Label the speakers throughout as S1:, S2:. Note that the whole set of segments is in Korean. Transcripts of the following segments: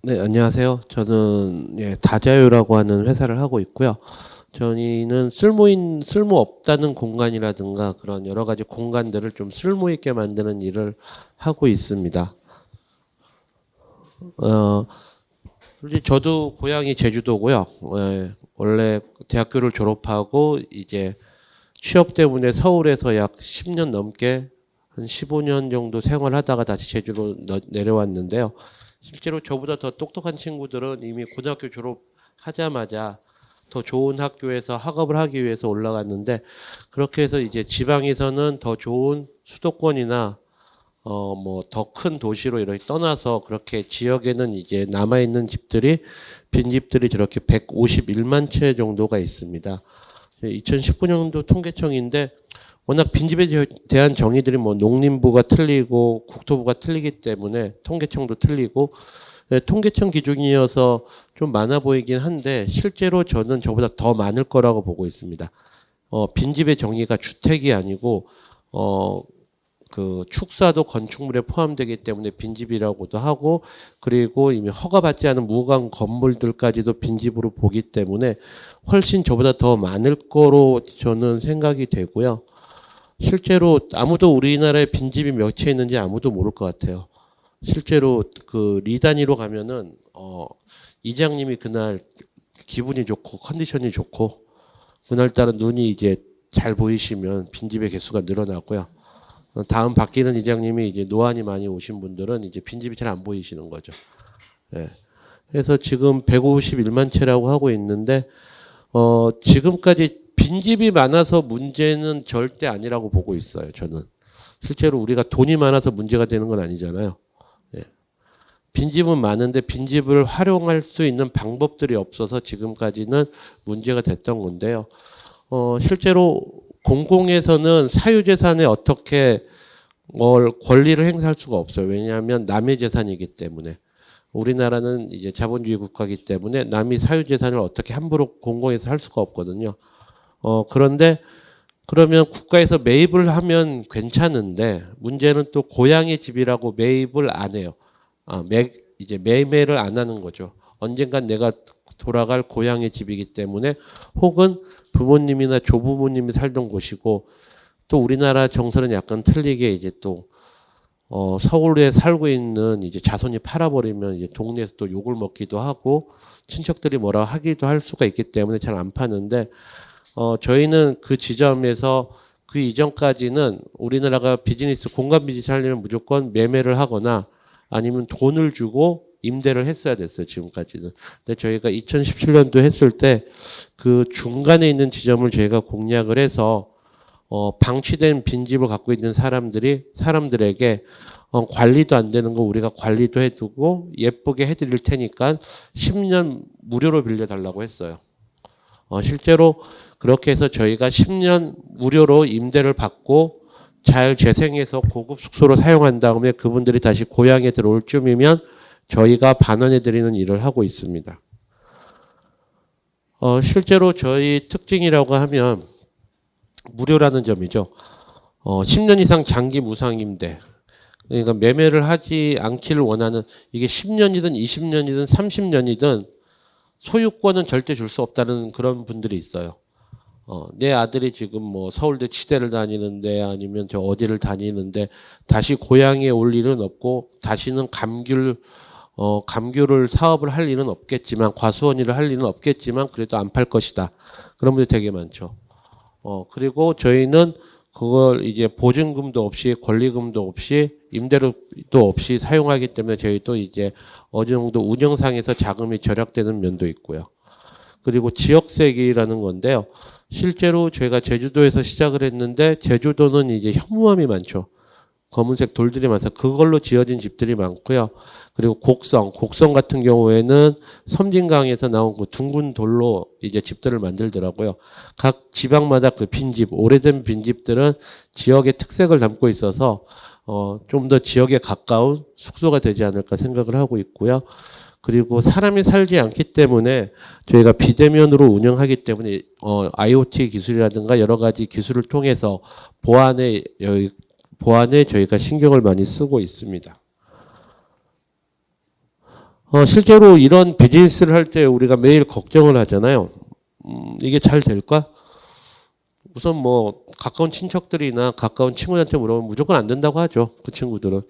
S1: 네, 안녕하세요. 저는 다자유라고 하는 회사를 하고 있고요. 저희는 쓸모없다는 공간이라든가 그런 여러 가지 공간들을 좀 쓸모 있게 만드는 일을 하고 있습니다. 어, 솔직히 저도 고향이 제주도고요. 원래 대학교를 졸업하고 이제 취업 때문에 서울에서 약 10년 넘게 한 15년 정도 생활하다가 다시 제주로 내려왔는데요. 실제로 저보다 더 똑똑한 친구들은 이미 고등학교 졸업하자마자 더 좋은 학교에서 학업을 하기 위해서 올라갔는데, 그렇게 해서 이제 지방에서는 더 좋은 수도권이나 뭐 더 큰 도시로 이렇게 떠나서, 그렇게 지역에는 이제 남아있는 집들이, 빈집들이 저렇게 151만 채 정도가 있습니다. 2019년도 통계청인데, 워낙 빈집에 대한 정의들이 뭐 농림부가 틀리고 국토부가 틀리기 때문에 통계청도 틀리고, 통계청 기준이어서 좀 많아 보이긴 한데, 실제로 저는 저보다 더 많을 거라고 보고 있습니다. 빈집의 정의가 주택이 아니고 그 축사도 건축물에 포함되기 때문에 빈집이라고도 하고, 그리고 이미 허가받지 않은 무강 건물들까지도 빈집으로 보기 때문에 훨씬 저보다 더 많을 거로 저는 생각이 되고요. 실제로 아무도 우리나라에 빈집이 몇 채 있는지 아무도 모를 것 같아요. 실제로 그 리단위로 가면은 이장님이 그날 기분이 좋고 컨디션이 좋고, 그날따라 눈이 이제 잘 보이시면 빈집의 개수가 늘어나고요. 다음 바뀌는 이장님이 이제 노안이 많이 오신 분들은 이제 빈집이 잘 안 보이시는 거죠. 예. 그래서 지금 151만 채라고 하고 있는데, 지금까지 빈집이 많아서 문제는 절대 아니라고 보고 있어요, 저는. 실제로 우리가 돈이 많아서 문제가 되는 건 아니잖아요. 예. 빈집은 많은데 빈집을 활용할 수 있는 방법들이 없어서 지금까지는 문제가 됐던 건데요. 실제로 공공에서는 사유재산에 어떻게 권리를 행사할 수가 없어요. 왜냐하면 남의 재산이기 때문에. 우리나라는 이제 자본주의 국가이기 때문에 남이 사유재산을 어떻게 함부로 공공에서 할 수가 없거든요. 그런데 그러면 국가에서 매입을 하면 괜찮은데, 문제는 또 고향의 집이라고 매입을 안 해요. 이제 매매를 안 하는 거죠. 언젠간 내가 돌아갈 고향의 집이기 때문에, 혹은 부모님이나 조부모님이 살던 곳이고, 또 우리나라 정서는 약간 틀리게 이제 또 서울에 살고 있는 이제 자손이 팔아버리면 이제 동네에서 또 욕을 먹기도 하고 친척들이 뭐라 하기도 할 수가 있기 때문에 잘 안 파는데, 저희는 그 지점에서 그 이전까지는 우리나라가 비즈니스, 공간 비즈니스 하려면 무조건 매매를 하거나 아니면 돈을 주고 임대를 했어야 됐어요, 지금까지는. 근데 저희가 2017년도 했을 때 그 중간에 있는 지점을 저희가 공략을 해서 방치된 빈집을 갖고 있는 사람들에게 관리도 안 되는 거 우리가 관리도 해두고 예쁘게 해드릴 테니까 10년 무료로 빌려달라고 했어요. 실제로 그렇게 해서 저희가 10년 무료로 임대를 받고 잘 재생해서 고급 숙소로 사용한 다음에 그분들이 다시 고향에 들어올 쯤이면 저희가 반환해드리는 일을 하고 있습니다. 실제로 저희 특징이라고 하면 무료라는 점이죠. 10년 이상 장기 무상임대. 그러니까 매매를 하지 않기를 원하는, 이게 10년이든 20년이든 30년이든 소유권은 절대 줄 수 없다는 그런 분들이 있어요. 내 아들이 지금 뭐 서울대 치대를 다니는데 아니면 저 어디를 다니는데 다시 고향에 올 일은 없고, 다시는 감귤을 사업을 할 일은 없겠지만, 과수원 일을 할 일은 없겠지만 그래도 안 팔 것이다. 그런 분들 되게 많죠. 그리고 저희는 그걸 이제 보증금도 없이 권리금도 없이 임대료도 없이 사용하기 때문에 저희도 이제 어느 정도 운영상에서 자금이 절약되는 면도 있고요. 그리고 지역세기라는 건데요. 실제로 저희가 제주도에서 시작을 했는데, 제주도는 이제 현무암이 많죠. 검은색 돌들이 많아서 그걸로 지어진 집들이 많고요. 그리고 곡성 같은 경우에는 섬진강에서 나온 그 둥근 돌로 이제 집들을 만들더라고요. 각 지방마다 그 빈집, 오래된 빈집들은 지역의 특색을 담고 있어서 좀 더 지역에 가까운 숙소가 되지 않을까 생각을 하고 있고요. 그리고 사람이 살지 않기 때문에 저희가 비대면으로 운영하기 때문에 IoT 기술이라든가 여러 가지 기술을 통해서 보안에 저희가 신경을 많이 쓰고 있습니다. 실제로 이런 비즈니스를 할 때 우리가 매일 걱정을 하잖아요. 이게 잘 될까? 우선 뭐 가까운 친척들이나 가까운 친구한테 물어보면 무조건 안 된다고 하죠. 그 친구들은.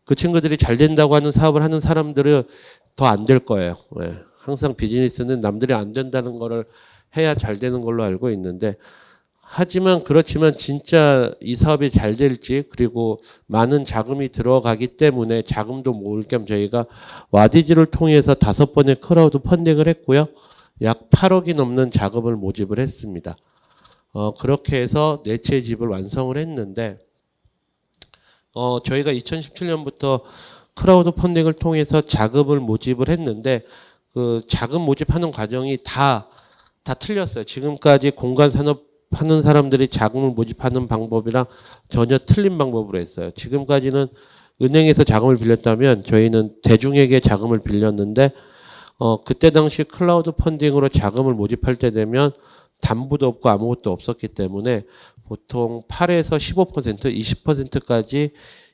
S1: 그 친구들이 잘 된다고 하는 사업을 하는 사람들은 더 안 될 거예요. 예. 항상 비즈니스는 남들이 안 된다는 거를 해야 잘 되는 걸로 알고 있는데, 하지만 그렇지만 진짜 이 사업이 잘 될지, 그리고 많은 자금이 들어가기 때문에 자금도 모을 겸 저희가 와디즈를 통해서 5번의 크라우드 펀딩을 했고요. 약 8억이 넘는 자금을 모집을 했습니다. 그렇게 해서 4채의 집을 완성을 했는데, 저희가 2017년부터 크라우드 펀딩을 통해서 자금을 모집을 했는데, 그 자금 모집하는 과정이 다 틀렸어요. 지금까지 공간 산업 하는 사람들이 자금을 모집하는 방법이랑 전혀 틀린 방법으로 했어요. 지금까지는 은행에서 자금을 빌렸다면 저희는 대중에게 자금을 빌렸는데, 그때 당시 클라우드 펀딩으로 자금을 모집할 때 되면 담보도 없고 아무것도 없었기 때문에 보통 8에서 15%, 20%까지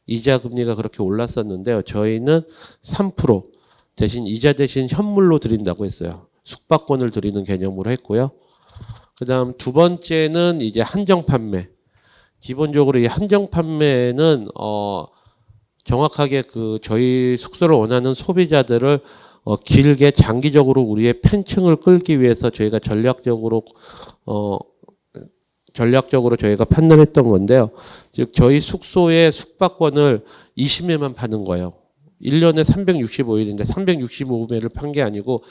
S1: 이자 금리가 그렇게 올랐었는데요. 저희는 3% 대신 이자 대신 현물로 드린다고 했어요. 숙박권을 드리는 개념으로 했고요. 그다음 두 번째는 이제 한정 판매. 기본적으로 이 한정 판매는 정확하게 그 저희 숙소를 원하는 소비자들을 길게 장기적으로 우리의 팬층을 끌기 위해서 저희가 전략적으로 저희가 판단했던 건데요. 즉 저희 숙소의 숙박권을 20매만 파는 거예요. 1년에 365일인데 365매를 판 게 아니고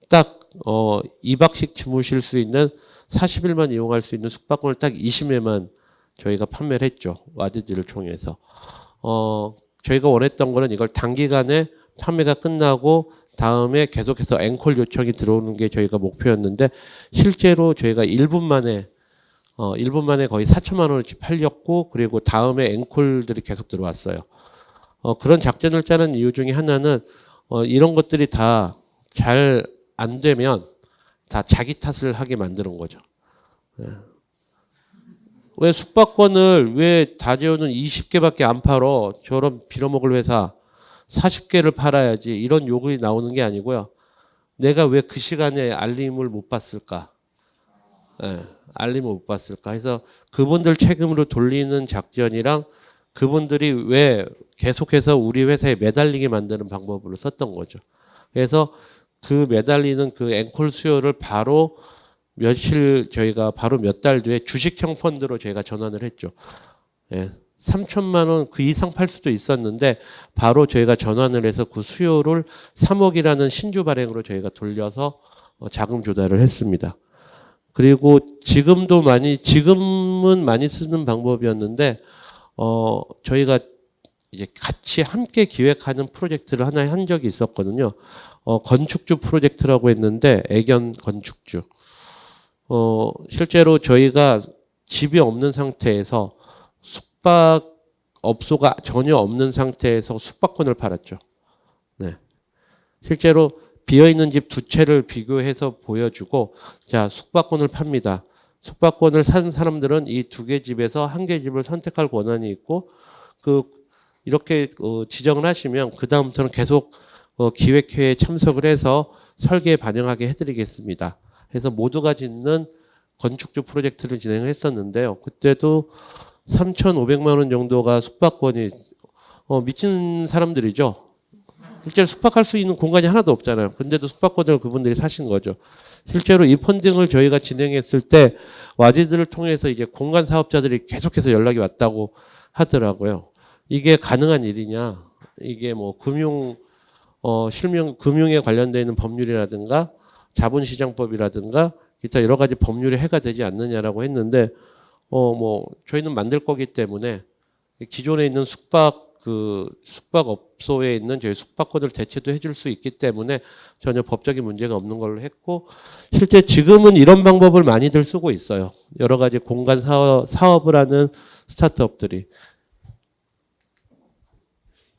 S1: 딱 2박씩 주무실 수 있는 40일만 이용할 수 있는 숙박권을 딱 20매만 저희가 판매를 했죠. 와디즈를 통해서. 저희가 원했던 거는 이걸 단기간에 판매가 끝나고 다음에 계속해서 앵콜 요청이 들어오는 게 저희가 목표였는데, 실제로 저희가 1분 만에 거의 4천만 원어치 팔렸고, 그리고 다음에 앵콜들이 계속 들어왔어요. 그런 작전을 짜는 이유 중에 하나는 이런 것들이 다 잘 안 되면 다 자기 탓을 하게 만드는 거죠. 왜 숙박권을 왜 다재호는 20개밖에 안 팔어? 저런 빌어먹을 회사 40개를 팔아야지. 이런 요구가 나오는 게 아니고요. 내가 왜 그 시간에 알림을 못 받을까? 알림을 못 받을까? 해서 그분들 책임으로 돌리는 작전이랑 그분들이 왜 계속해서 우리 회사에 매달리게 만드는 방법으로 썼던 거죠. 그래서 그 매달리는 그 앵콜 수요를 바로 저희가 바로 몇 달 뒤에 주식형 펀드로 저희가 전환을 했죠. 3천만 원 그 이상 팔 수도 있었는데 바로 저희가 전환을 해서 그 수요를 3억이라는 신주 발행으로 저희가 돌려서 자금 조달을 했습니다. 그리고 지금은 많이 쓰는 방법이었는데, 저희가 이제 같이 함께 기획하는 프로젝트를 하나 한 적이 있었거든요. 건축주 프로젝트라고 했는데, 애견 건축주. 실제로 저희가 집이 없는 상태에서 숙박업소가 전혀 없는 상태에서 숙박권을 팔았죠. 네. 실제로 비어있는 집 2채를 비교해서 보여주고, 자, 숙박권을 팝니다. 숙박권을 산 사람들은 이 2개 집에서 1개 집을 선택할 권한이 있고, 이렇게 지정을 하시면 그다음부터는 계속 기획회에 참석을 해서 설계에 반영하게 해드리겠습니다. 그래서 모두가 짓는 건축주 프로젝트를 진행했었는데요. 그때도 3,500만 원 정도가 숙박권이 미친 사람들이죠. 실제로 숙박할 수 있는 공간이 하나도 없잖아요. 근데도 숙박권을 그분들이 사신 거죠. 실제로 이 펀딩을 저희가 진행했을 때 와디즈를 통해서 이제 공간 사업자들이 계속해서 연락이 왔다고 하더라고요. 이게 가능한 일이냐? 이게 뭐 금융에 관련되어 있는 법률이라든가 자본시장법이라든가 기타 여러 가지 법률에 해가 되지 않느냐라고 했는데, 저희는 만들 거기 때문에 기존에 있는 숙박업소에 있는 저희 숙박권을 대체도 해줄 수 있기 때문에 전혀 법적인 문제가 없는 걸로 했고, 실제 지금은 이런 방법을 많이들 쓰고 있어요. 여러 가지 공간 사업을 하는 스타트업들이.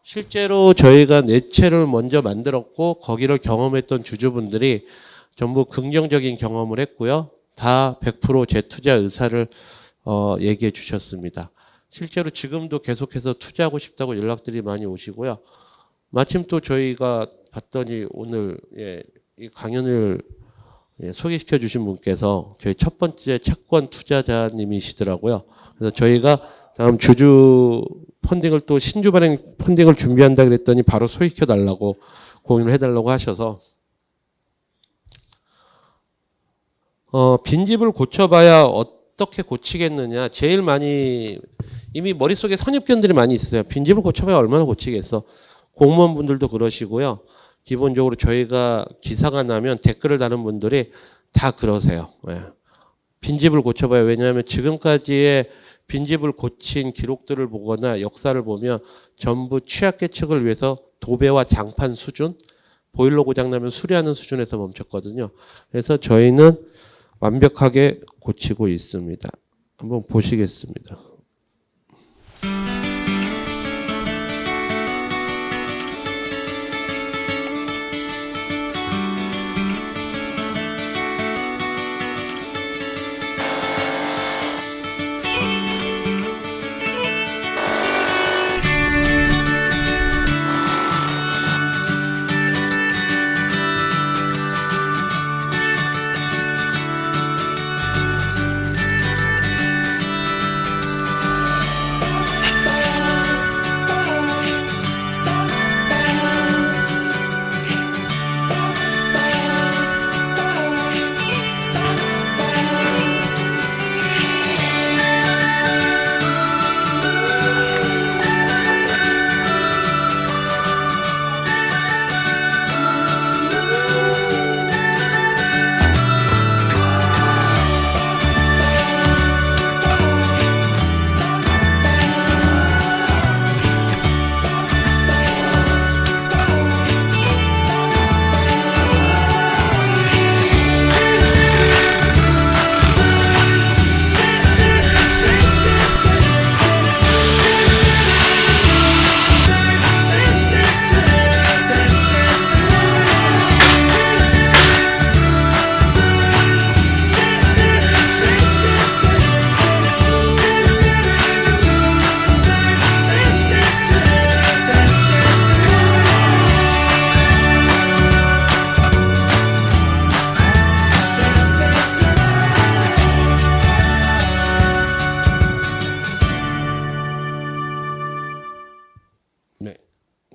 S1: 실제로 저희가 4채를 먼저 만들었고, 거기를 경험했던 주주분들이 전부 긍정적인 경험을 했고요. 다 100% 재투자 의사를 얘기해 주셨습니다. 실제로 지금도 계속해서 투자하고 싶다고 연락들이 많이 오시고요. 마침 또 저희가 봤더니 오늘 이 강연을 소개시켜 주신 분께서 저희 첫 번째 채권 투자자님이시더라고요. 그래서 저희가 다음 주주 펀딩을 또 신주 발행 펀딩을 준비한다 그랬더니 바로 소개시켜 달라고 공유를 해달라고 하셔서 빈집을 고쳐봐야 어떻게 고치겠느냐. 제일 많이 이미 머릿속에 선입견들이 많이 있어요. 빈집을 고쳐봐야 얼마나 고치겠어. 공무원분들도 그러시고요. 기본적으로 저희가 기사가 나면 댓글을 다는 분들이 다 그러세요. 예. 빈집을 고쳐봐요. 왜냐하면 지금까지의 빈집을 고친 기록들을 보거나 역사를 보면 전부 취약계층을 위해서 도배와 장판 수준, 보일러 고장나면 수리하는 수준에서 멈췄거든요. 그래서 저희는 완벽하게 고치고 있습니다. 한번 보시겠습니다.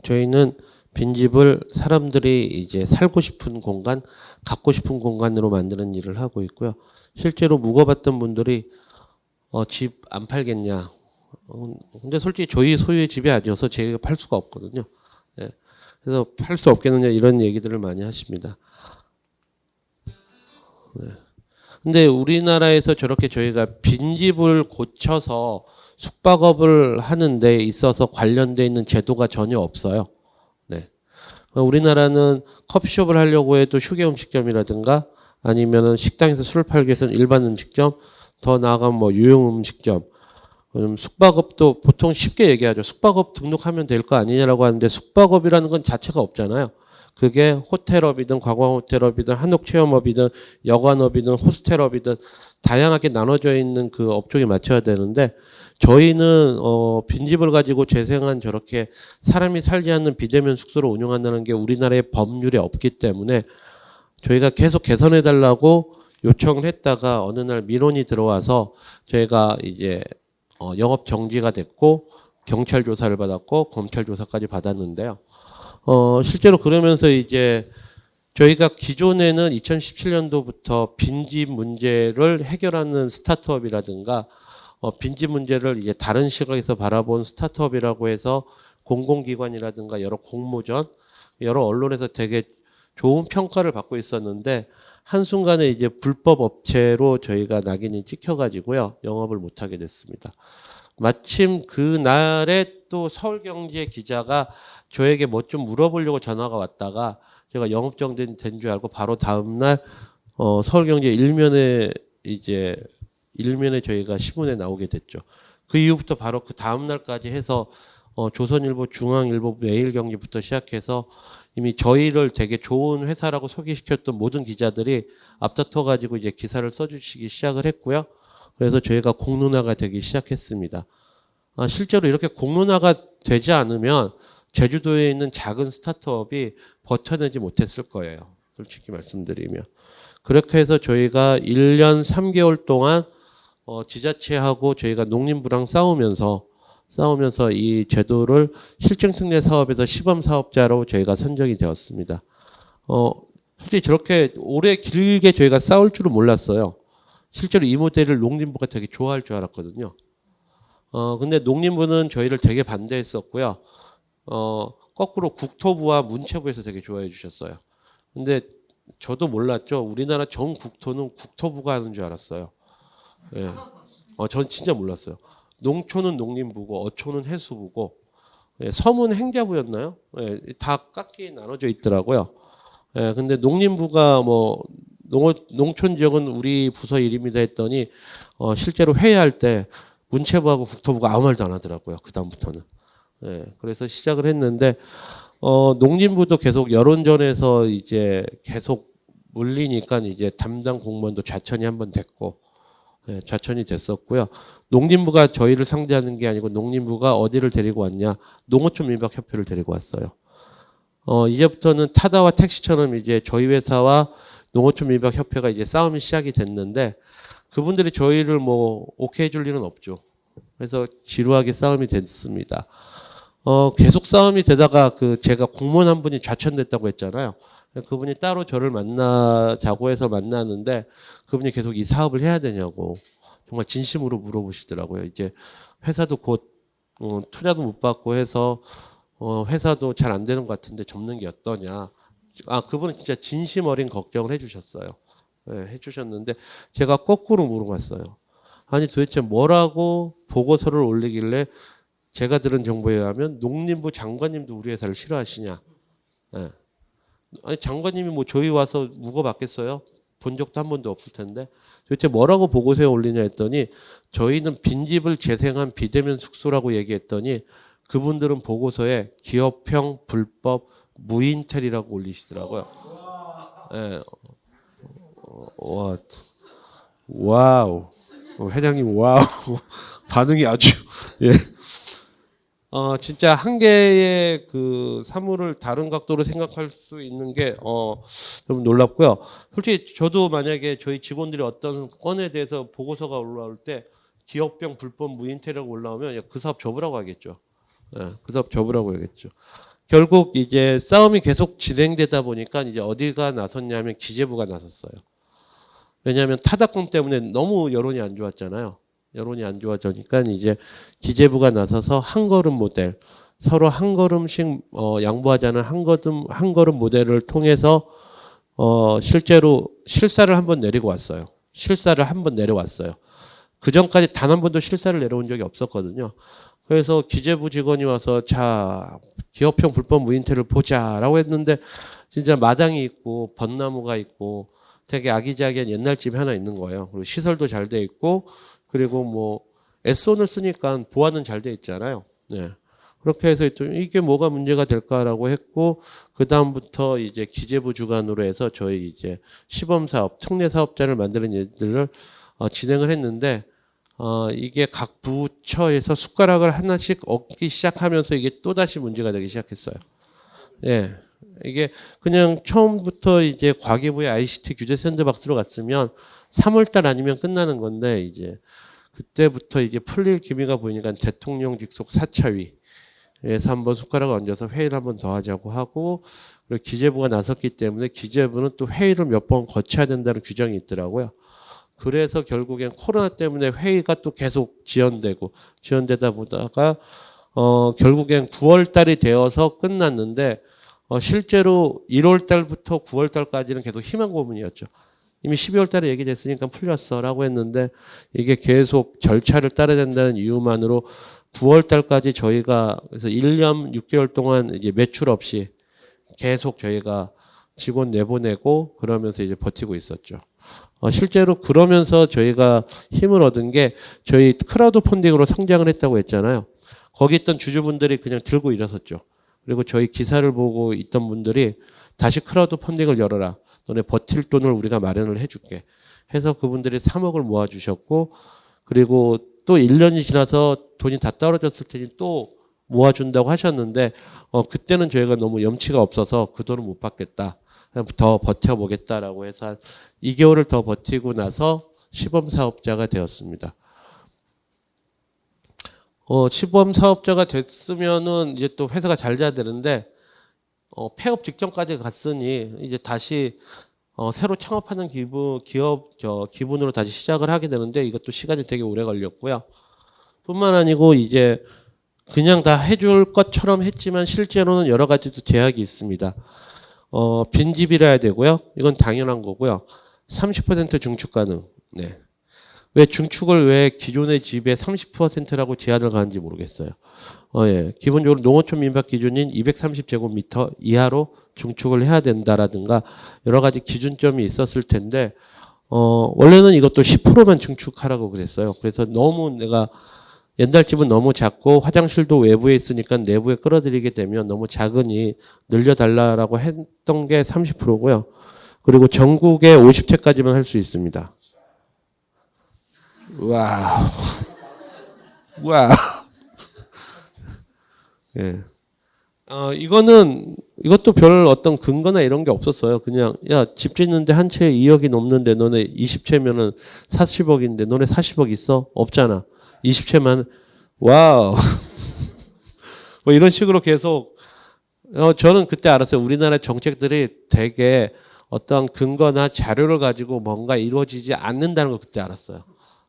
S1: 저희는 빈집을 사람들이 이제 살고 싶은 공간, 갖고 싶은 공간으로 만드는 일을 하고 있고요. 실제로 묵어봤던 분들이 집 안 팔겠냐. 근데 솔직히 저희 소유의 집이 아니어서 저희가 팔 수가 없거든요. 예. 그래서 팔 수 없겠느냐 이런 얘기들을 많이 하십니다. 네. 근데 우리나라에서 저렇게 저희가 빈집을 고쳐서 숙박업을 하는 데 있어서 관련돼 있는 제도가 전혀 없어요. 네. 우리나라는 커피숍을 하려고 해도 휴게 음식점이라든가 아니면은 식당에서 술을 팔기 위해서는 일반 음식점, 더 나아가면 뭐 유용 음식점, 숙박업도 보통 쉽게 얘기하죠. 숙박업 등록하면 될 거 아니냐라고 하는데 숙박업이라는 건 자체가 없잖아요. 그게 호텔업이든 관광호텔업이든 한옥체험업이든 여관업이든 호스텔업이든 다양하게 나눠져 있는 그 업종에 맞춰야 되는데 저희는 빈집을 가지고 재생한 저렇게 사람이 살지 않는 비대면 숙소를 운영한다는 게 우리나라의 법률에 없기 때문에 저희가 계속 개선해 달라고 요청을 했다가 어느 날 민원이 들어와서 저희가 이제 영업 정지가 됐고 경찰 조사를 받았고 검찰 조사까지 받았는데요. 실제로 그러면서 이제 저희가 기존에는 2017년도부터 빈집 문제를 해결하는 스타트업이라든가 빈집 문제를 이제 다른 시각에서 바라본 스타트업이라고 해서 공공기관이라든가 여러 공모전, 여러 언론에서 되게 좋은 평가를 받고 있었는데 한순간에 이제 불법 업체로 저희가 낙인이 찍혀가지고요. 영업을 못하게 됐습니다. 마침 그날에 또 서울경제 기자가 저에게 뭐 좀 물어보려고 전화가 왔다가 제가 영업 정지된 줄 알고 바로 다음날 서울경제 일면에 저희가 신문에 나오게 됐죠. 그 이후부터 바로 그 다음날까지 해서 조선일보, 중앙일보, 매일경제부터 시작해서 이미 저희를 되게 좋은 회사라고 소개시켰던 모든 기자들이 앞다퉈가지고 이제 기사를 써주시기 시작을 했고요. 그래서 저희가 공론화가 되기 시작했습니다. 실제로 이렇게 공론화가 되지 않으면 제주도에 있는 작은 스타트업이 버텨내지 못했을 거예요. 솔직히 말씀드리면. 그렇게 해서 저희가 1년 3개월 동안 지자체하고 저희가 농림부랑 싸우면서 이 제도를 실증특례 사업에서 시범 사업자로 저희가 선정이 되었습니다. 솔직히 저렇게 오래 길게 저희가 싸울 줄은 몰랐어요. 실제로 이 모델을 농림부가 되게 좋아할 줄 알았거든요. 근데 농림부는 저희를 되게 반대했었고요. 거꾸로 국토부와 문체부에서 되게 좋아해 주셨어요. 근데 저도 몰랐죠. 우리나라 전 국토는 국토부가 하는 줄 알았어요. 예. 전 진짜 몰랐어요. 농촌은 농림부고 어촌은 해수부고 예, 섬은 행자부였나요? 예, 다 깎이 나눠져 있더라고요. 예, 근데 농림부가 뭐 농촌 지역은 우리 부서 일입니다 했더니 실제로 회의할 때 문체부하고 국토부가 아무 말도 안 하더라고요. 그 다음부터는. 예, 그래서 시작을 했는데 농림부도 계속 여론전에서 이제 계속 물리니까 이제 담당 공무원도 좌천이 한번 됐고 예, 좌천이 됐었고요. 농림부가 저희를 상대하는 게 아니고 농림부가 어디를 데리고 왔냐? 농어촌 민박협회를 데리고 왔어요. 이제부터는 타다와 택시처럼 이제 저희 회사와 농어촌 민박협회가 이제 싸움이 시작이 됐는데 그분들이 저희를 뭐 오케이 해줄 일은 없죠. 그래서 지루하게 싸움이 됐습니다. 계속 싸움이 되다가 제가 공무원 한 분이 좌천됐다고 했잖아요. 그분이 따로 저를 만나자고 해서 만났는데 그분이 계속 이 사업을 해야 되냐고 정말 진심으로 물어보시더라고요. 이제 회사도 곧 투자도 못 받고 해서 회사도 잘 안 되는 것 같은데 접는 게 어떠냐. 그분은 진짜 진심 어린 걱정을 해주셨어요. 네, 해주셨는데 제가 거꾸로 물어봤어요. 아니 도대체 뭐라고 보고서를 올리길래 제가 들은 정보에 의하면 농림부 장관님도 우리 회사를 싫어하시냐. 네. 아니 장관님이 뭐 저희 와서 묵어봤겠어요? 본 적도 한 번도 없을 텐데 도대체 뭐라고 보고서에 올리냐 했더니 저희는 빈집을 재생한 비대면 숙소라고 얘기했더니 그분들은 보고서에 기업형 불법 무인텔이라고 올리시더라고요. 네. 와우. 회장님 와우. 반응이 아주 예. 진짜 한 개의 그 사물을 다른 각도로 생각할 수 있는 게 좀 놀랍고요. 솔직히 저도 만약에 저희 직원들이 어떤 건에 대해서 보고서가 올라올 때 기업병 불법 무인텔이라고 올라오면 그 사업 접으라고 하겠죠. 예, 그 사업 접으라고 하겠죠. 결국 이제 싸움이 계속 진행되다 보니까 이제 어디가 나섰냐면 기재부가 나섰어요. 왜냐하면 타다꿈 때문에 너무 여론이 안 좋았잖아요. 여론이 안 좋아지니까 이제 기재부가 나서서 한 걸음 모델, 서로 한 걸음씩 양보하자는 한 걸음 모델을 통해서 실제로 실사를 한번 내리고 왔어요. 실사를 한번 내려왔어요. 그 전까지 단 한 번도 실사를 내려온 적이 없었거든요. 그래서 기재부 직원이 와서 자 기업형 불법 무인텔을 보자라고 했는데 진짜 마당이 있고 벚나무가 있고 되게 아기자기한 옛날 집이 하나 있는 거예요. 그리고 시설도 잘 돼 있고 그리고 뭐 S온을 쓰니까 보안은 잘 돼 있잖아요. 네. 그렇게 해서 이게 뭐가 문제가 될까라고 했고 그 다음부터 이제 기재부 주관으로 해서 저희 이제 시범 사업, 특례 사업자를 만드는 일들을 진행을 했는데 이게 각 부처에서 숟가락을 하나씩 얻기 시작하면서 이게 또 다시 문제가 되기 시작했어요. 예. 이게 그냥 처음부터 이제 과기부의 ICT 규제 샌드박스로 갔으면 3월달 아니면 끝나는 건데 이제 그때부터 이게 풀릴 기미가 보이니까 대통령 직속 사차위에서 한번 숟가락을 얹어서 회의를 한번 더 하자고 하고 그리고 기재부가 나섰기 때문에 기재부는 또 회의를 몇 번 거쳐야 된다는 규정이 있더라고요. 그래서 결국엔 코로나 때문에 회의가 또 계속 지연되다 보다가 결국엔 9월 달이 되어서 끝났는데 실제로 1월 달부터 9월 달까지는 계속 희망 고문이었죠. 이미 12월 달에 얘기됐으니까 풀렸어라고 했는데 이게 계속 절차를 따라야 된다는 이유만으로 9월 달까지 저희가 그래서 1년 6개월 동안 이제 매출 없이 계속 저희가 직원 내보내고 그러면서 이제 버티고 있었죠. 실제로 그러면서 저희가 힘을 얻은 게 저희 크라우드 펀딩으로 성장을 했다고 했잖아요. 거기 있던 주주분들이 그냥 들고 일어섰죠. 그리고 저희 기사를 보고 있던 분들이 다시 크라우드 펀딩을 열어라. 너네 버틸 돈을 우리가 마련을 해줄게. 해서 그분들이 3억을 모아주셨고 그리고 또 1년이 지나서 돈이 다 떨어졌을 테니 또 모아준다고 하셨는데 그때는 저희가 너무 염치가 없어서 그 돈을 못 받겠다. 그냥 더 버텨보겠다라고 해서 한 2개월을 더 버티고 나서 시범 사업자가 되었습니다. 시범 사업자가 됐으면은 이제 또 회사가 잘 돼야 되는데 폐업 직전까지 갔으니 이제 다시 새로 창업하는 기분으로 다시 시작을 하게 되는데 이것도 시간이 되게 오래 걸렸고요. 뿐만 아니고 이제 그냥 다 해줄 것처럼 했지만 실제로는 여러 가지 또 제약이 있습니다. 빈집이라 되고요. 이건 당연한 거고요. 30% 중축 가능. 네. 왜 중축을 왜 기존의 집의 30%라고 제한을 가는지 모르겠어요. 예. 기본적으로 농어촌 민박 기준인 230제곱미터 이하로 중축을 해야 된다라든가 여러 가지 기준점이 있었을 텐데, 원래는 이것도 10%만 중축하라고 그랬어요. 그래서 너무 내가 옛날 집은 너무 작고 화장실도 외부에 있으니까 내부에 끌어들이게 되면 너무 작으니 늘려달라고 했던 게 30%고요. 그리고 전국에 50채까지만 할 수 있습니다. 와우. 와우. 예. 이것도 별 어떤 근거나 이런 게 없었어요. 그냥, 야, 집 짓는데 한 채에 2억이 넘는데 너네 20채면은 40억인데 너네 40억 있어? 없잖아. 20채만, 와우. 뭐 이런 식으로 계속, 저는 그때 알았어요. 우리나라 정책들이 되게 어떤 근거나 자료를 가지고 뭔가 이루어지지 않는다는 걸 그때 알았어요.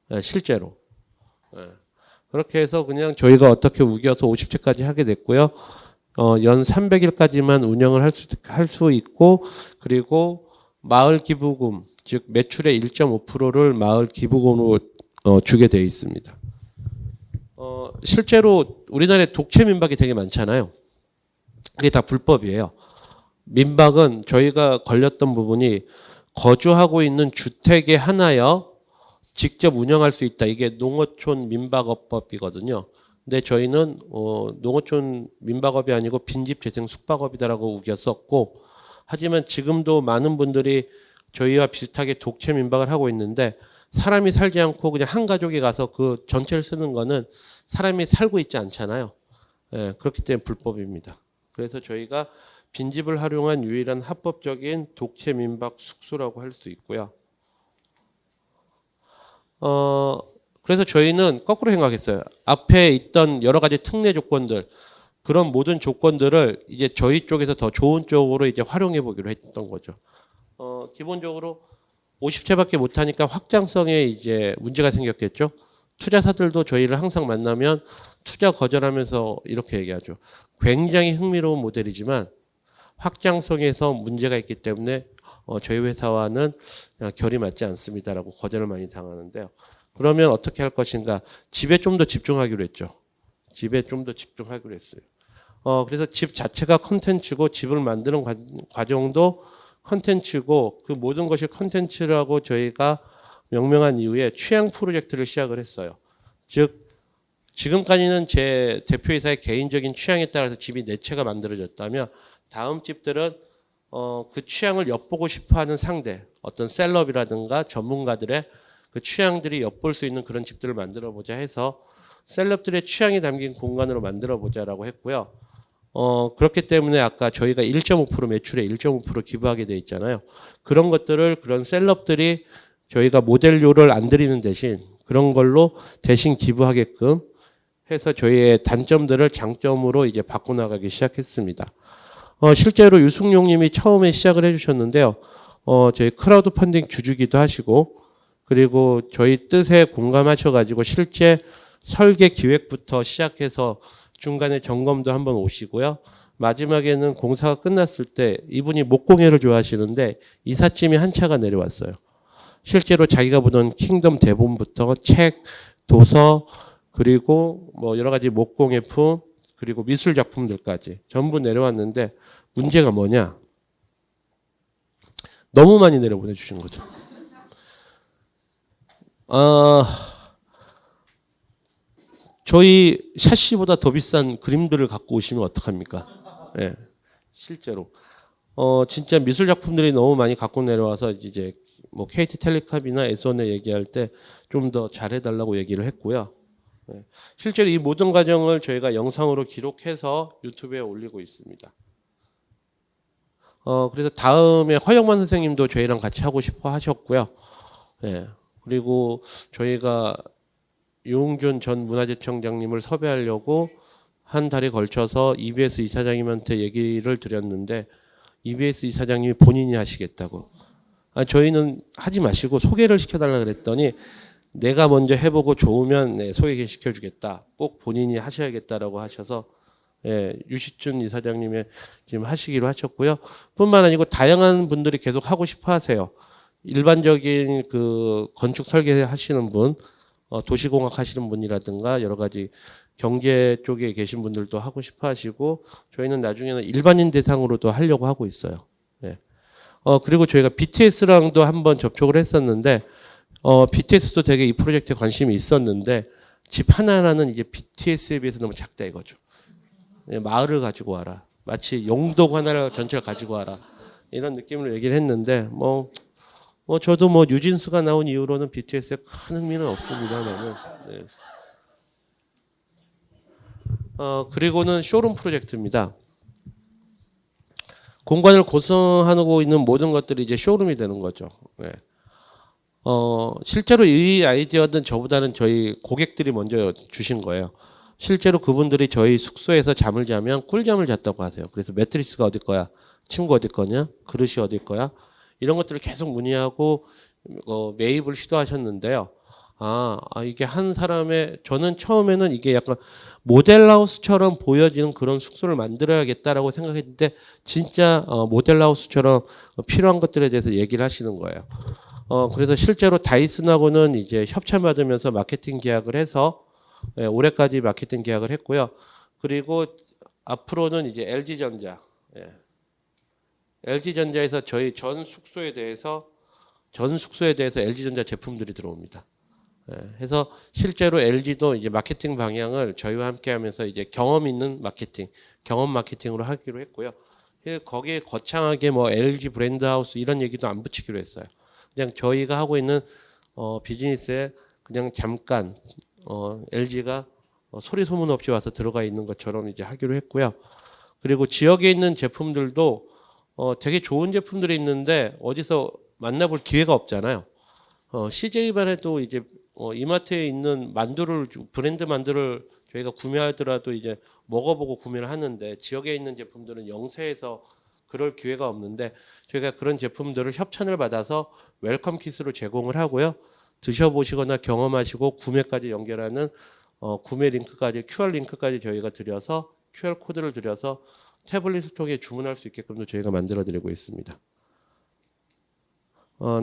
S1: 네, 실제로. 네. 그렇게 해서 그냥 저희가 어떻게 우겨서 50채까지 하게 됐고요. 연 300일까지만 운영을 할 수 있고, 그리고 마을 기부금, 즉 매출의 1.5%를 마을 기부금으로 주게 되어 있습니다. 실제로 우리나라에 독채 민박이 되게 많잖아요. 그게 다 불법이에요. 민박은 저희가 걸렸던 부분이 거주하고 있는 주택에 하나여 직접 운영할 수 있다. 이게 농어촌 민박업법이거든요. 근데 저희는 농어촌 민박업이 아니고 빈집 재생 숙박업이다라고 우겼었고, 하지만 지금도 많은 분들이 저희와 비슷하게 독채 민박을 하고 있는데 사람이 살지 않고 그냥 한 가족이 가서 그 전체를 쓰는 거는 사람이 살고 있지 않잖아요. 예, 그렇기 때문에 불법입니다. 그래서 저희가 빈집을 활용한 유일한 합법적인 독채 민박 숙소라고 할 수 있고요. 그래서 저희는 거꾸로 생각했어요. 앞에 있던 여러 가지 특례 조건들, 그런 모든 조건들을 이제 저희 쪽에서 더 좋은 쪽으로 이제 활용해 보기로 했던 거죠. 기본적으로 50채밖에 못하니까 확장성에 이제 문제가 생겼겠죠. 투자사들도 저희를 항상 만나면 투자 거절하면서 이렇게 얘기하죠. 굉장히 흥미로운 모델이지만 확장성에서 문제가 있기 때문에 저희 회사와는 결이 맞지 않습니다라고 거절을 많이 당하는데요. 그러면 어떻게 할 것인가? 집에 좀 더 집중하기로 했죠. 집에 좀 더 집중하기로 했어요. 그래서 집 자체가 컨텐츠고 집을 만드는 과정도 컨텐츠고 그 모든 것이 컨텐츠라고 저희가 명명한 이후에 취향 프로젝트를 시작을 했어요. 즉 지금까지는 제 대표이사의 개인적인 취향에 따라서 집이 4채가 만들어졌다면 다음 집들은 그 취향을 엿보고 싶어하는 상대, 어떤 셀럽이라든가 전문가들의 그 취향들이 엿볼 수 있는 그런 집들을 만들어보자 해서 셀럽들의 취향이 담긴 공간으로 만들어보자라고 했고요. 그렇기 때문에 아까 저희가 1.5% 매출에 1.5% 기부하게 돼 있잖아요. 그런 것들을 그런 셀럽들이 저희가 모델료를 안 드리는 대신 그런 걸로 대신 기부하게끔 해서 저희의 단점들을 장점으로 이제 바꿔나가기 시작했습니다. 실제로 유승용 님이 처음에 시작을 해주셨는데요. 저희 크라우드 펀딩 주주기도 하시고, 그리고 저희 뜻에 공감하셔가지고 실제 설계 기획부터 시작해서 중간에 점검도 한번 오시고요. 마지막에는 공사가 끝났을 때 이분이 목공예를 좋아하시는데 이삿짐이 한 차가 내려왔어요. 실제로 자기가 보던 킹덤 대본부터 책, 도서, 그리고 뭐 여러 가지 목공예품, 그리고 미술 작품들까지 전부 내려왔는데 문제가 뭐냐? 너무 많이 내려보내 주신 거죠. 저희 샤시보다 더 비싼 그림들을 갖고 오시면 어떡합니까? 네, 실제로. 진짜 미술 작품들이 너무 많이 갖고 내려와서 이제 뭐 KT텔레콤이나 S1에 얘기할 때 좀 더 잘해달라고 얘기를 했고요. 예. 실제로 이 모든 과정을 저희가 영상으로 기록해서 유튜브에 올리고 있습니다. 그래서 다음에 허영만 선생님도 저희랑 같이 하고 싶어 하셨고요. 예. 그리고 저희가 유흥준 전 문화재청장님을 섭외하려고 한 달에 걸쳐서 EBS 이사장님한테 얘기를 드렸는데 EBS 이사장님이 본인이 하시겠다고. 저희는 하지 마시고 소개를 시켜달라 그랬더니 내가 먼저 해보고 좋으면 네, 소개시켜주겠다. 꼭 본인이 하셔야겠다라고 하셔서 예, 유시준 이사장님의 지금 하시기로 하셨고요. 뿐만 아니고 다양한 분들이 계속 하고 싶어 하세요. 일반적인 그 건축 설계 하시는 분, 도시공학 하시는 분이라든가 여러 가지 경제 쪽에 계신 분들도 하고 싶어 하시고 저희는 나중에는 일반인 대상으로도 하려고 하고 있어요. 예. 그리고 저희가 BTS랑도 한번 접촉을 했었는데 BTS도 되게 이 프로젝트에 관심이 있었는데 집 하나하나는 이제 BTS에 비해서 너무 작다 이거죠. 예, 마을을 가지고 와라. 마치 영도 하나를 전체를 가지고 와라. 이런 느낌으로 얘기를 했는데 저도 뉴진스가 나온 이후로는 BTS에 큰 흥미는 없습니다. 나는. 네. 그리고는 쇼룸 프로젝트입니다. 공간을 구성하고 있는 모든 것들이 이제 쇼룸이 되는 거죠. 네. 실제로 이 아이디어는 저보다는 저희 고객들이 먼저 주신 거예요. 실제로 그분들이 저희 숙소에서 잠을 자면 꿀잠을 잤다고 하세요. 그래서 매트리스가 어디 거야? 침구 어디 거냐? 그릇이 어디 거야? 이런 것들을 계속 문의하고 매입을 시도하셨는데요. 이게 한 사람의 저는 처음에는 이게 약간 모델하우스처럼 보여지는 그런 숙소를 만들어야겠다라고 생각했는데 진짜 모델하우스처럼 필요한 것들에 대해서 얘기를 하시는 거예요. 그래서 실제로 다이슨하고는 이제 협찬 받으면서 마케팅 계약을 해서 올해까지 마케팅 계약을 했고요. 그리고 앞으로는 이제 LG전자, LG전자에서 저희 전 숙소에 대해서 LG전자 제품들이 들어옵니다. 해서 실제로 LG도 이제 마케팅 방향을 저희와 함께하면서 이제 경험 있는 마케팅, 경험 마케팅으로 하기로 했고요. 거기에 거창하게 LG 브랜드 하우스 이런 얘기도 안 붙이기로 했어요. 그냥 저희가 하고 있는 비즈니스에 그냥 잠깐 LG가 소리 소문 없이 와서 들어가 있는 것처럼 이제 하기로 했고요. 그리고 지역에 있는 제품들도 되게 좋은 제품들이 있는데 어디서 만나볼 기회가 없잖아요. CJ만 해도 이제 이마트에 있는 브랜드 만두를 저희가 구매하더라도 이제 먹어보고 구매를 하는데 지역에 있는 제품들은 영세에서 그럴 기회가 없는데 저희가 그런 제품들을 협찬을 받아서 웰컴 키트로 제공을 하고요. 드셔보시거나 경험하시고 구매까지 연결하는 구매 링크까지 QR 링크까지 저희가 드려서 QR 코드를 드려서 태블릿을 통해 주문할 수 있게끔도 저희가 만들어 드리고 있습니다.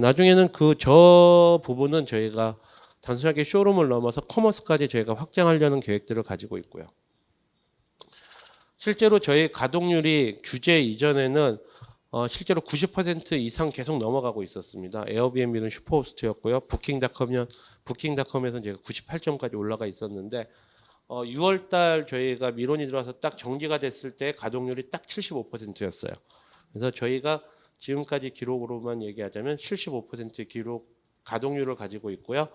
S1: 나중에는 저 부분은 저희가 단순하게 쇼룸을 넘어서 커머스까지 저희가 확장하려는 계획들을 가지고 있고요. 실제로 저희 가동률이 규제 이전에는 실제로 90% 이상 계속 넘어가고 있었습니다. 에어비앤비는 슈퍼호스트였고요. 부킹닷컴에서는 저희가 98점까지 올라가 있었는데 6월달 저희가 민원이 들어와서 딱 정지가 됐을 때 가동률이 딱 75%였어요. 그래서 저희가 지금까지 기록으로만 얘기하자면 75%의 기록 가동률을 가지고 있고요.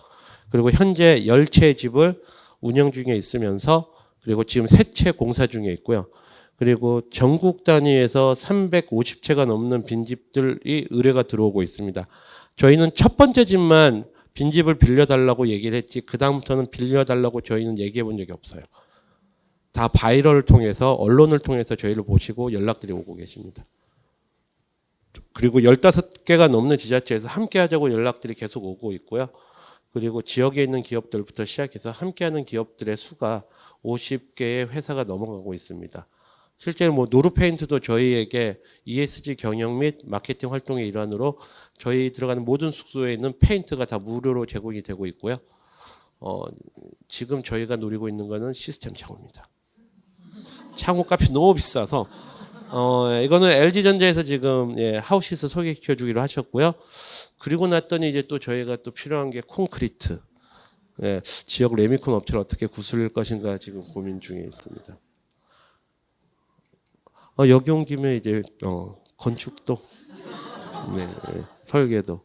S1: 그리고 현재 10채의 집을 운영 중에 있으면서 그리고 지금 3채 공사 중에 있고요. 그리고 전국 단위에서 350채가 넘는 빈집들이 의뢰가 들어오고 있습니다. 저희는 첫 번째 집만 빈집을 빌려달라고 얘기를 했지 그 다음부터는 빌려달라고 저희는 얘기해 본 적이 없어요. 다 바이럴을 통해서 언론을 통해서 저희를 보시고 연락들이 오고 계십니다. 그리고 15개가 넘는 지자체에서 함께 하자고 연락들이 계속 오고 있고요. 그리고 지역에 있는 기업들부터 시작해서 함께하는 기업들의 수가 50개의 회사가 넘어가고 있습니다. 실제로 노르페인트도 저희에게 ESG 경영 및 마케팅 활동의 일환으로 저희 들어가는 모든 숙소에 있는 페인트가 다 무료로 제공이 되고 있고요. 지금 저희가 노리고 있는 거는 시스템 창호입니다. 창호 값이 너무 비싸서 이거는 LG전자에서 지금 하우시스 소개시켜 주기로 하셨고요. 그리고 났더니 이제 또 저희가 또 필요한 게 콘크리트. 지역 레미콘 업체를 어떻게 구슬릴 것인가 지금 고민 중에 있습니다. 여기 온 김에 이제 건축도, 설계도.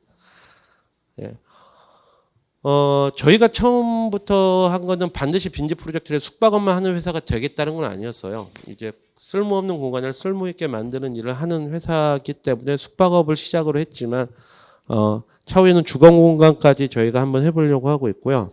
S1: 저희가 처음부터 한 거는 반드시 빈집 프로젝트를 숙박업만 하는 회사가 되겠다는 건 아니었어요. 이제 쓸모없는 공간을 쓸모있게 만드는 일을 하는 회사이기 때문에 숙박업을 시작으로 했지만, 차후에는 주거공간까지 저희가 한번 해보려고 하고 있고요.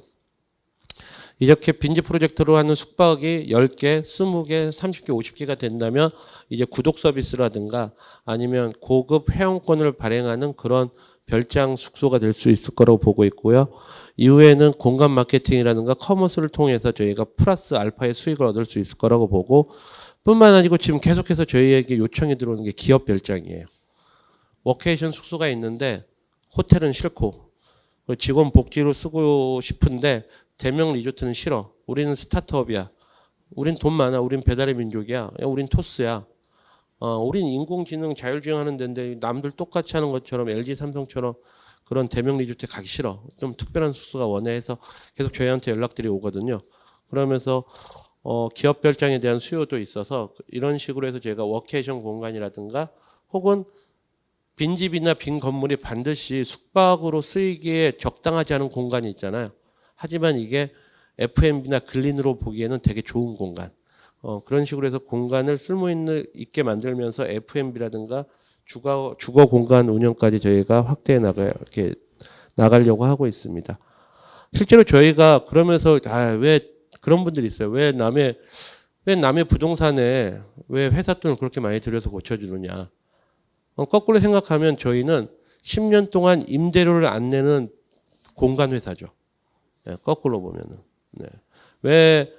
S1: 이렇게 빈집 프로젝트로 하는 숙박이 10개, 20개, 30개, 50개가 된다면 이제 구독 서비스라든가 아니면 고급 회원권을 발행하는 그런 별장 숙소가 될 수 있을 거라고 보고 있고요. 이후에는 공간 마케팅이라든가 커머스를 통해서 저희가 플러스 알파의 수익을 얻을 수 있을 거라고 보고, 뿐만 아니고 지금 계속해서 저희에게 요청이 들어오는 게 기업 별장이에요. 워케이션 숙소가 있는데 호텔은 싫고 직원 복지로 쓰고 싶은데 대명 리조트는 싫어. 우리는 스타트업이야. 우린 돈 많아. 우린 배달의 민족이야. 야, 우린 토스야. 우린 인공지능 자율주행하는 데인데 남들 똑같이 하는 것처럼 LG 삼성처럼 그런 대명 리조트에 가기 싫어. 좀 특별한 숙소가 원해 해서 계속 저희한테 연락들이 오거든요. 그러면서 기업 별장에 대한 수요도 있어서 이런 식으로 해서 제가 워케이션 공간이라든가 혹은 빈집이나 빈 건물이 반드시 숙박으로 쓰이기에 적당하지 않은 공간이 있잖아요. 하지만 이게 F&B나 근린으로 보기에는 되게 좋은 공간. 그런 식으로 해서 공간을 쓸모 있게 만들면서 F&B라든가 주거 공간 운영까지 저희가 확대해 나가려고 하고 있습니다. 실제로 저희가 그러면서 왜 그런 분들이 있어요. 왜 남의 부동산에 왜 회사 돈을 그렇게 많이 들여서 고쳐주느냐. 거꾸로 생각하면 저희는 10년 동안 임대료를 안 내는 공간 회사죠. 네, 거꾸로 보면은. 네. 왜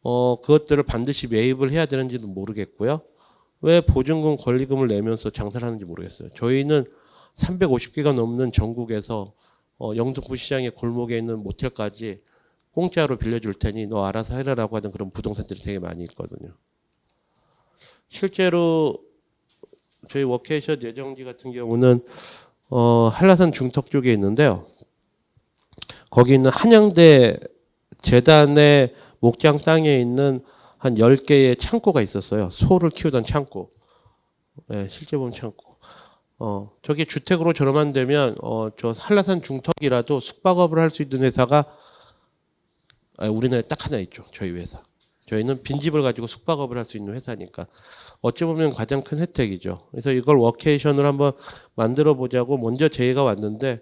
S1: 그것들을 반드시 매입을 해야 되는지도 모르겠고요. 왜 보증금 권리금을 내면서 장사를 하는지 모르겠어요. 저희는 350개가 넘는 전국에서 영등포 시장의 골목에 있는 모텔까지 공짜로 빌려줄 테니 너 알아서 해라라고 하는 그런 부동산들이 되게 많이 있거든요. 실제로 저희 워케이션 예정지 같은 경우는 한라산 중턱 쪽에 있는데요. 거기 있는 한양대 재단의 목장 땅에 있는 한 10개의 창고가 있었어요. 소를 키우던 창고. 네, 실제 보면 창고. 저게 주택으로 전환만 되면 저 한라산 중턱이라도 숙박업을 할 수 있는 회사가 우리나라에 딱 하나 있죠. 저희 회사. 저희는 빈집을 가지고 숙박업을 할 수 있는 회사니까 어찌 보면 가장 큰 혜택이죠. 그래서 이걸 워케이션을 한번 만들어 보자고 먼저 저희가 왔는데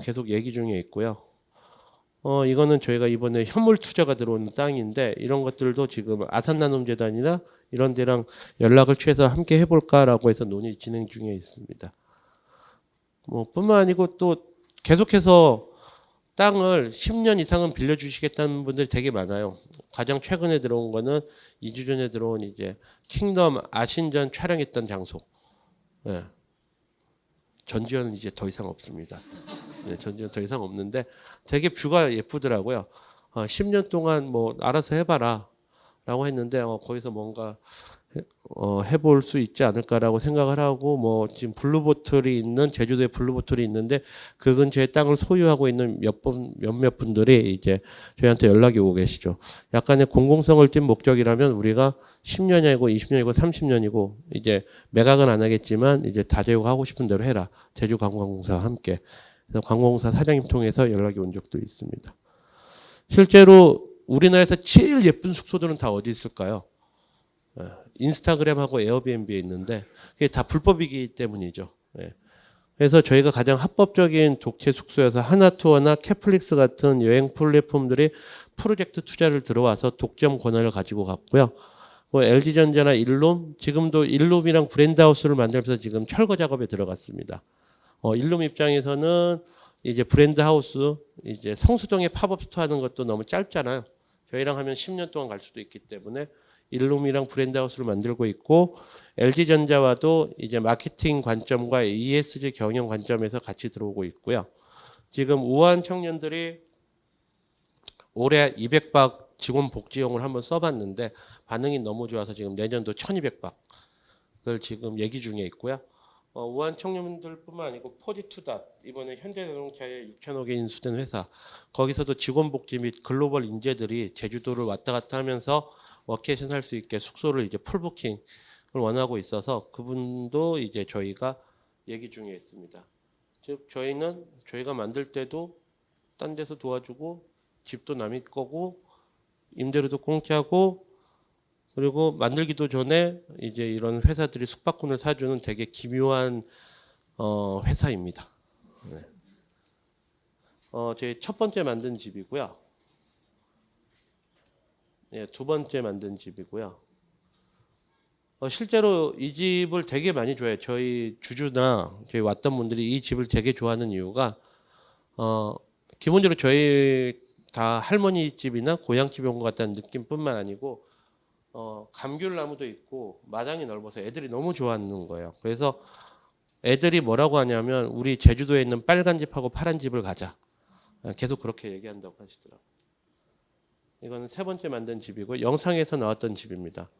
S1: 계속 얘기 중에 있고요. 이거는 저희가 이번에 현물 투자가 들어오는 땅인데 이런 것들도 지금 아산나눔재단이나 이런 데랑 연락을 취해서 함께 해볼까라고 해서 논의 진행 중에 있습니다. 뿐만 아니고 또 계속해서 땅을 10년 이상은 빌려주시겠다는 분들이 되게 많아요. 가장 최근에 들어온 거는 2주 전에 들어온 이제 킹덤 아신전 촬영했던 장소. 네. 전지현은 이제 더 이상 없습니다. 네, 전지현 더 이상 없는데 되게 뷰가 예쁘더라고요. 10년 동안 뭐 알아서 해봐라 라고 했는데 거기서 뭔가 해볼 수 있지 않을까라고 생각을 하고 지금 블루보틀이 있는 제주도에 블루보틀이 있는데 그 근처에 땅을 소유하고 있는 몇몇 분들이 이제 저희한테 연락이 오고 계시죠. 약간의 공공성을 띈 목적이라면 우리가 10년이 아니고 20년이고 30년이고 이제 매각은 안 하겠지만 이제 다제육하고 싶은 대로 해라. 제주관광공사와 함께. 그래서 관광공사 사장님 통해서 연락이 온 적도 있습니다. 실제로 우리나라에서 제일 예쁜 숙소들은 다 어디 있을까요? 인스타그램하고 에어비앤비에 있는데 그게 다 불법이기 때문이죠. 그래서 저희가 가장 합법적인 독채 숙소여서 하나투어나 캐플릭스 같은 여행 플랫폼들이 프로젝트 투자를 들어와서 독점 권한을 가지고 갔고요. LG전자나 일룸, 지금도 일룸이랑 브랜드하우스를 만들면서 지금 철거 작업에 들어갔습니다. 일룸 입장에서는 이제 브랜드하우스, 이제 성수동에 팝업 스토어 하는 것도 너무 짧잖아요. 저희랑 하면 10년 동안 갈 수도 있기 때문에 일룸이랑 브랜드하우스를 만들고 있고 LG전자와도 이제 마케팅 관점과 ESG 경영 관점에서 같이 들어오고 있고요. 지금 우한 청년들이 올해 200박 직원 복지용을 한번 써봤는데 반응이 너무 좋아서 지금 내년도 1200박을 지금 얘기 중에 있고요. 우한 청년들뿐만 아니고 포지투닷 이번에 현대자동차에 6천억에 인수된 회사 거기서도 직원 복지 및 글로벌 인재들이 제주도를 왔다 갔다 하면서 워케이션 할 수 있게 숙소를 이제 풀부킹을 원하고 있어서 그분도 이제 저희가 얘기 중에 있습니다. 즉 저희가 만들 때도 딴 데서 도와주고 집도 남의 거고 임대료도 공짜고 그리고 만들기도 전에 이제 이런 회사들이 숙박권을 사주는 되게 기묘한 회사입니다. 네. 제 첫 번째 만든 집이고요. 예, 두 번째 만든 집이고요. 실제로 이 집을 되게 많이 좋아해요. 저희 주주나 저희 왔던 분들이 이 집을 되게 좋아하는 이유가 기본적으로 저희 다 할머니 집이나 고향 집에 온 것 같다는 느낌뿐만 아니고 감귤나무도 있고 마당이 넓어서 애들이 너무 좋아하는 거예요. 그래서 애들이 뭐라고 하냐면 우리 제주도에 있는 빨간 집하고 파란 집을 가자. 계속 그렇게 얘기한다고 하시더라고요. 이거는 세 번째 만든 집이고 영상에서 나왔던 집입니다.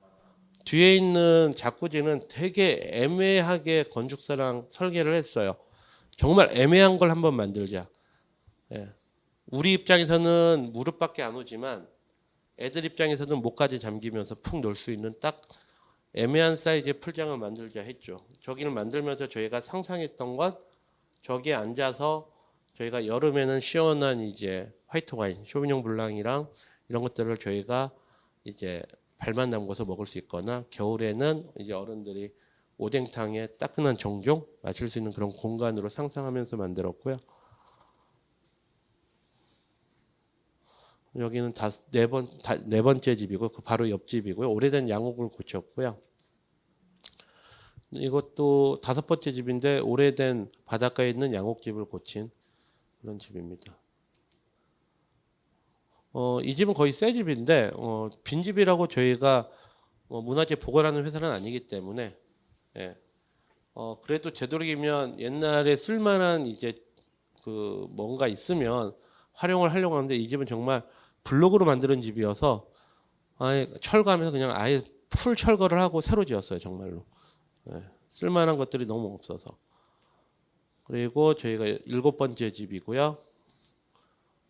S1: 뒤에 있는 자꾸지는 되게 애매하게 건축사랑 설계를 했어요. 정말 애매한 걸 한번 만들자. 예. 우리 입장에서는 무릎밖에 안 오지만 애들 입장에서는 목까지 잠기면서 푹 놀 수 있는 딱 애매한 사이즈의 풀장을 만들자 했죠. 저기를 만들면서 저희가 상상했던 건 저기에 앉아서 저희가 여름에는 시원한 이제 화이트 와인, 쇼비뇽 블랑이랑 이런 것들을 저희가 이제 발만 담궈서 먹을 수 있거나 겨울에는 이제 어른들이 오뎅탕에 따끈한 정종 마실 수 있는 그런 공간으로 상상하면서 만들었고요. 여기는 네 번째 집이고 그 바로 옆집이고요. 오래된 양옥을 고쳤고요. 이것도 다섯 번째 집인데 오래된 바닷가에 있는 양옥집을 고친 그런 집입니다. 이 집은 거의 새 집인데 빈집이라고 저희가 문화재 보관하는 회사는 아니기 때문에 예. 그래도 되도록이면 옛날에 쓸만한 이제 그 뭔가 있으면 활용을 하려고 하는데 이 집은 정말 블록으로 만드는 집이어서 아예 철거하면서 그냥 아예 풀 철거를 하고 새로 지었어요. 정말로. 예. 쓸만한 것들이 너무 없어서. 그리고 저희가 일곱 번째 집이고요.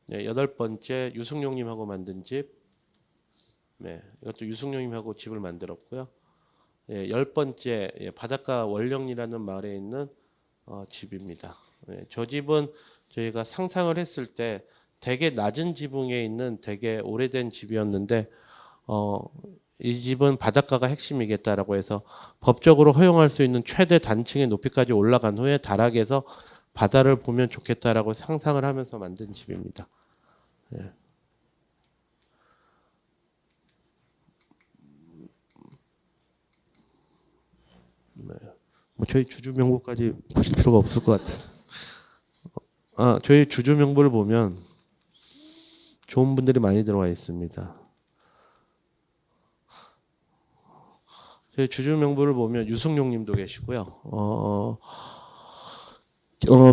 S1: 네, 여덟 번째 유승용님하고 만든 집. 네, 이것도 유승용님하고 집을 만들었고요. 예, 열 번째 바닷가 월령리라는 마을에 있는 집입니다. 예, 저 집은 저희가 상상을 했을 때 되게 낮은 지붕에 있는 되게 오래된 집이었는데 이 집은 바닷가가 핵심이겠다라고 해서 법적으로 허용할 수 있는 최대 단층의 높이까지 올라간 후에 다락에서 바다를 보면 좋겠다라고 상상을 하면서 만든 집입니다. 예. 네. 뭐 저희 주주 명부까지 보실 필요가 없을 것 같아서. 저희 주주 명부를 보면 좋은 분들이 많이 들어와 있습니다. 저희 주주 명부를 보면 유승용님도 계시고요.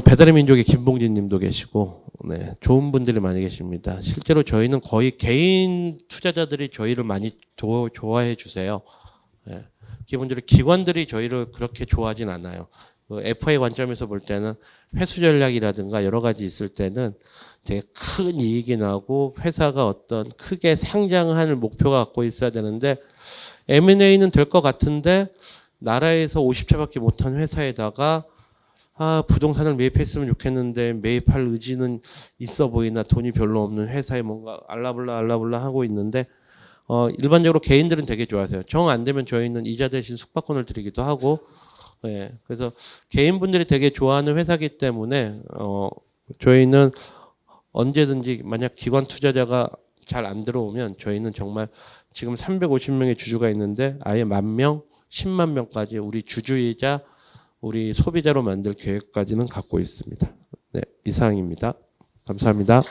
S1: 배달의 민족의 김봉진님도 계시고, 네, 좋은 분들이 많이 계십니다. 실제로 저희는 거의 개인 투자자들이 저희를 많이 좋아해 주세요. 네, 기본적으로 기관들이 저희를 그렇게 좋아하진 않아요. FA 관점에서 볼 때는 회수 전략이라든가 여러 가지 있을 때는 되게 큰 이익이 나고 회사가 어떤 크게 상장할 목표가 갖고 있어야 되는데 M&A는 될 것 같은데 나라에서 50채밖에 못한 회사에다가 부동산을 매입했으면 좋겠는데 매입할 의지는 있어 보이나 돈이 별로 없는 회사에 뭔가 알라블라 하고 있는데 일반적으로 개인들은 되게 좋아하세요. 정 안 되면 저희는 이자 대신 숙박권을 드리기도 하고 예, 그래서 개인분들이 되게 좋아하는 회사이기 때문에 저희는 언제든지 만약 기관 투자자가 잘 안 들어오면 저희는 정말 지금 350명의 주주가 있는데 아예 10,000명, 10만 명까지 우리 주주이자 우리 소비자로 만들 계획까지는 갖고 있습니다. 네, 이상입니다. 감사합니다.